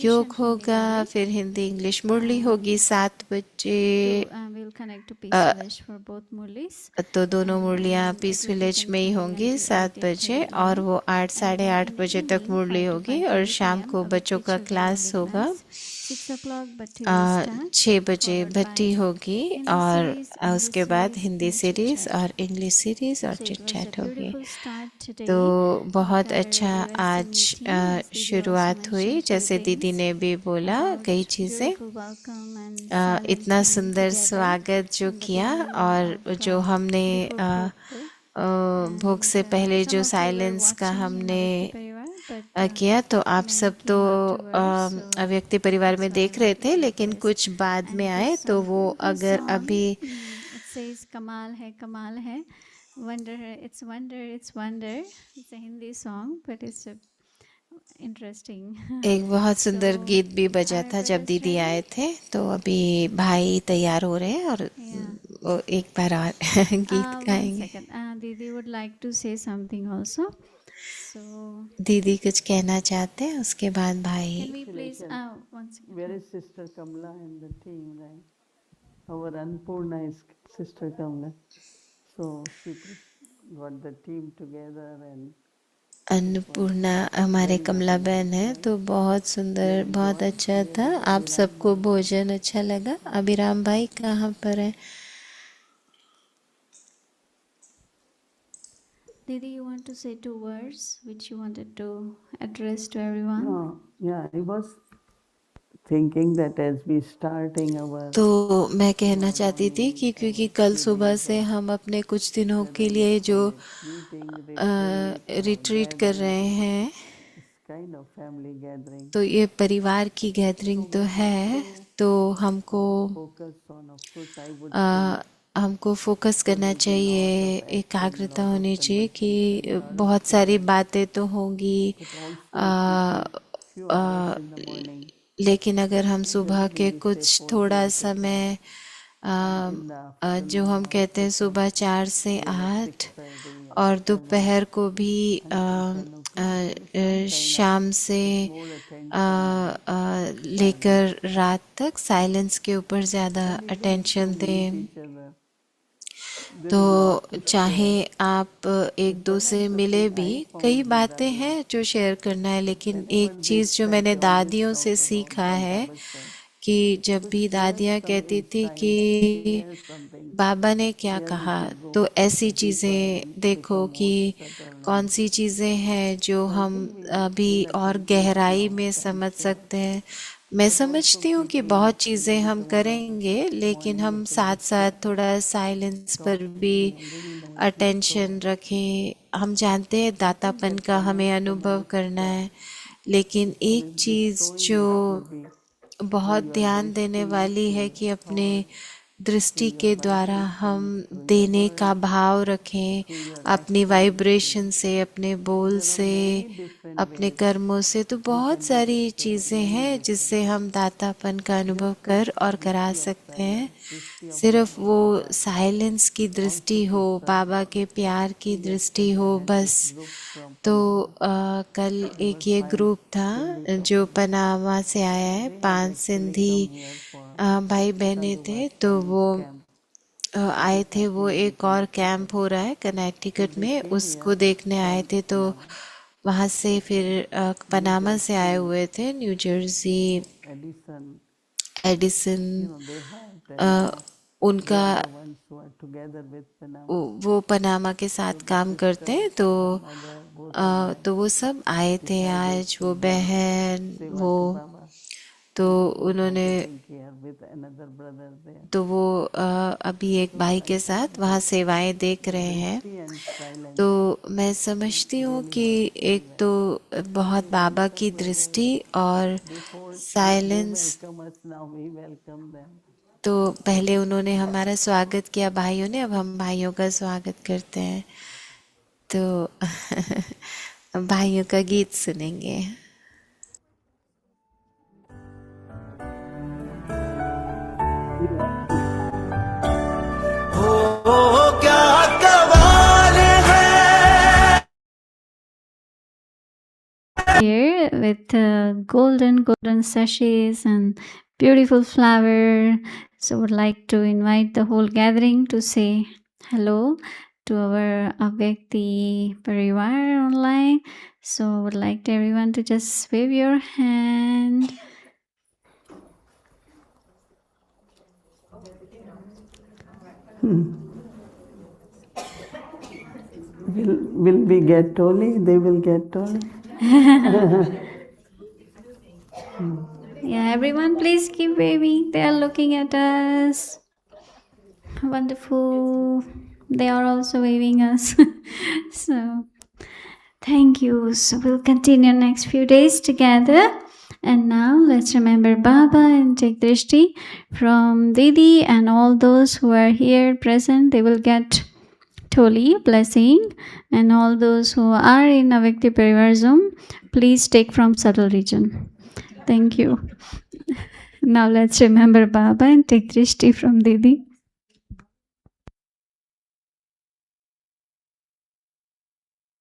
योग होगा, फिर हिंदी इंग्लिश मुरली होगी 7 बजे। We'll connect to Peace Village for both Murlis. तो दोनों मुरलियाँ पीस विलेज में ही होंगी 7 बजे, और वो 8 साढ़े 8 बजे तक मुरली होगी, और शाम को बच्चों का क्लास होगा 6 o'clock, Bhatti will start. 6 बजे भट्टी होगी, और उसके बाद हिंदी सीरीज और इंग्लिश सीरीज और चिट चैट होगी। तो बहुत अच्छा आज शुरुआत हुई, जैसे दीदी ने भी बोला कई चीज़ें, इतना सुंदर स्वागत जो किया, और जो हमने भोग से पहले जो साइलेंस का हमने किया, तो आप सब तो अव्यक्ति परिवार में देख रहे थे, लेकिन कुछ बाद में आए, तो वो अगर अभी कमाल है, wonder है, it's wonder, it's a Hindi song, but it's interesting. एक बहुत सुंदर गीत भी बजा था जब दीदी आए थे। तो अभी भाई तैयार हो रहे हैं, और वो एक बार और गीत गाएंगे। दीदी would like to say something also. So दीदी कुछ कहना चाहते हैं, उसके बाद भाई। can we please one second. Where is Sister Kamala and the team, right? Our Annapurna is Sister Kamala. So she got the team together and Annapurna हमारे कमला बहन है, तो बहुत सुंदर, बहुत अच्छा था। आप सबको भोजन अच्छा लगा? अभिराम भाई कहाँ पर है? Didi, you want to say 2 words which you wanted to address to everyone? yeah, I was thinking that as we starting our तो मैं कहना चाहती थी कि क्योंकि कल सुबह से हम अपने कुछ दिनों के लिए जो रिट्रीट कर रहे हैं, kind of family gathering, तो ये परिवार की गैदरिंग तो है, तो हमको focus on, of course I would हमको फोकस करना चाहिए, एकाग्रता होनी चाहिए कि बहुत सारी बातें तो होंगी, लेकिन अगर हम सुबह के कुछ थोड़ा समय जो हम कहते हैं सुबह 4 से 8 और दोपहर को भी शाम से लेकर रात तक साइलेंस के ऊपर ज़्यादा अटेंशन दें, तो चाहे आप एक दो से मिले भी, कई बातें हैं जो शेयर करना है, लेकिन एक चीज़ जो मैंने दादियों से सीखा है कि जब भी दादियाँ कहती थी कि बाबा ने क्या कहा, तो ऐसी चीज़ें देखो कि कौन सी चीज़ें हैं जो हम अभी और गहराई में समझ सकते हैं। मैं समझती हूँ कि बहुत चीज़ें हम करेंगे, लेकिन हम साथ साथ थोड़ा साइलेंस पर भी अटेंशन रखें। हम जानते हैं दातापन का हमें अनुभव करना है, लेकिन एक चीज़ जो बहुत ध्यान देने वाली है कि अपने दृष्टि के द्वारा हम देने का भाव रखें, अपनी वाइब्रेशन से, अपने बोल से, अपने कर्मों से, तो बहुत सारी चीज़ें हैं जिससे हम दातापन का अनुभव कर और करा सकते हैं। सिर्फ वो साइलेंस की दृष्टि हो, बाबा के प्यार की दृष्टि हो बस। तो कल एक ये ग्रुप था जो पनामा से आया है, 5 सिंधी भाई बहने थे, तो वो आए थे। वो एक और कैंप हो रहा है कनेक्टिकट में, उसको देखने आए थे। तो वहाँ से फिर पनामा से आए हुए थे, न्यू जर्सी, एडिसन, उनका वो पनामा के साथ काम करते हैं। तो वो सब आए थे आज, वो बहन, वो तो उन्होंने तो वो अभी एक भाई के साथ वहाँ सेवाएं देख रहे हैं। तो मैं समझती हूँ कि एक तो बहुत बाबा की दृष्टि और साइलेंस। तो पहले उन्होंने हमारा स्वागत किया भाइयों ने, अब हम भाइयों का स्वागत करते हैं। तो भाइयों का गीत सुनेंगे। Here with golden sachets and beautiful flower. So would like to invite the whole gathering to say hello to our Avyakti Parivar online. So would like to everyone to just wave your hand. Will we get Toli? They will get Toli. Yeah, everyone please keep waving. They are looking at us. Wonderful. They are also waving us. So thank you. So we'll continue next few days together. And now let's remember Baba and take drishti from Didi and all those who are here present. They will get Toli blessing, and all those who are in Avyakti Parivar Zoom, please take from subtle region. Thank you. Now let's remember Baba and take drishti from Didi.